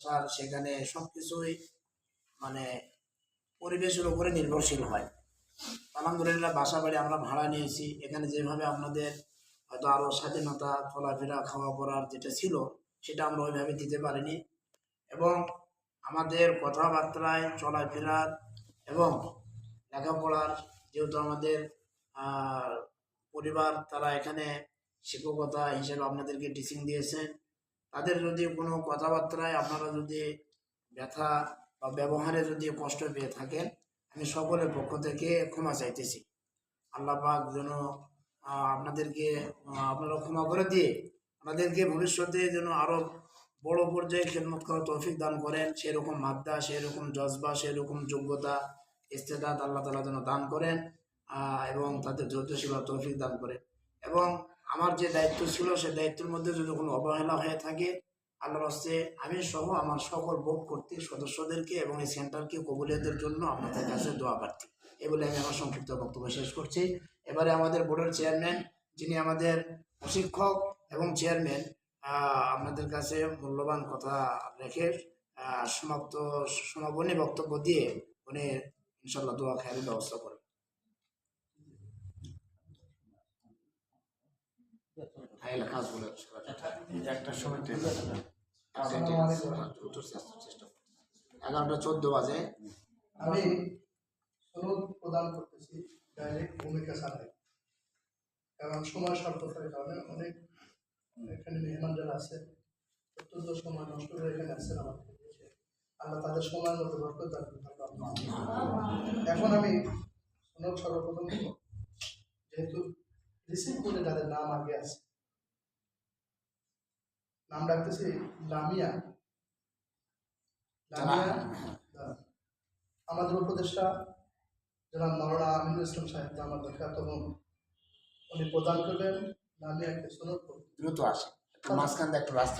Sir সেখানে সবকিছুই মানে পরিবেশের উপরে নির্ভরশীল হয়। আলহামদুলিল্লাহ বাসা বাড়ি আমরা ভাড়া নিয়েছি, এখানে যেভাবে আপনাদের হয়তো আরও স্বাধীনতা চলাফেরা খাওয়া পড়ার যেটা ছিল সেটা আমরা ওইভাবে দিতে পারিনি, এবং আমাদের কথাবার্তায় চলাফেরার এবং লেখাপড়ার যেহেতু আমাদের পরিবার তারা এখানে শিক্ষকতা হিসেবে আপনাদেরকে টিচিং দিয়েছেন, তাদের যদি কোনো কথাবার্তায় আপনারা যদি ব্যথা বা ব্যবহারে যদি কষ্ট পেয়ে থাকেন, আমি সকলের পক্ষ থেকে ক্ষমা চাইতেছি। আল্লাহ পাক যেন আপনাদেরকে আপনারা ক্ষমা করে দিয়ে আপনাদেরকে ভবিষ্যতে যেন আরও বড় পর্যায়ে খেদমত করার তৌফিক দান করেন, সেরকম মাদ্দা, সেরকম জজবা, সেরকম যোগ্যতা ইস্তেদাদ আল্লাহ তাআলা যেন দান করেন, এবং তাদের ধৈর্যশীলতা তৌফিক দান করেন। এবং আমার যে দায়িত্ব ছিল সে দায়িত্বের মধ্যে যদি কোনো অবহেলা হয়ে থাকে, আল্লাহর হস্তে আমি সহ আমার সকল বোর্ড কর্তৃক সদস্যদেরকে এবং এই সেন্টারকে কবুলিয়তের জন্য আপনাদের কাছে দোয়া প্রার্থী। এই বলে আমি আমার সংক্ষিপ্ত বক্তব্য শেষ করছি। এবারে আমাদের বোর্ডের চেয়ারম্যান, যিনি আমাদের প্রশিক্ষক এবং চেয়ারম্যান, আপনাদের কাছে মূল্যবান কথা রেখে সমাপনী বক্তব্য দিয়ে উনি ইনশাল্লাহ দোয়া খায়ের ব্যবস্থা করেন। একটা সময় 11:14 বাজে। আমি সনদ প্রদান করতেছি ডাইরেক্ট ভূমিকা ছাড়াই, কারণ সময় স্বল্পতার কারণে অনেক এখানে মেহমান যারা আছে অত্যন্ত সময় নষ্ট করে এখানে আসছেন আমাদের দেশে, আল্লাহ তাদের সময়ের মধ্যে বরকত দান করুন। এখন আমি সনদ সর্বপ্রথম যেহেতু রিসিভ করে যাদের নাম আগে আছে, নাম রাখতেছি লামিয়া। আমাদের উপদেষ্টা জনাব মাওলানা আমিনুল ইসলাম সাহেব আমার দেখা, তখন উনি প্রদান করবেন লামিয়াকে সনদ দ্রুত আসে, মাঝখান দিয়ে একটু রাস্তা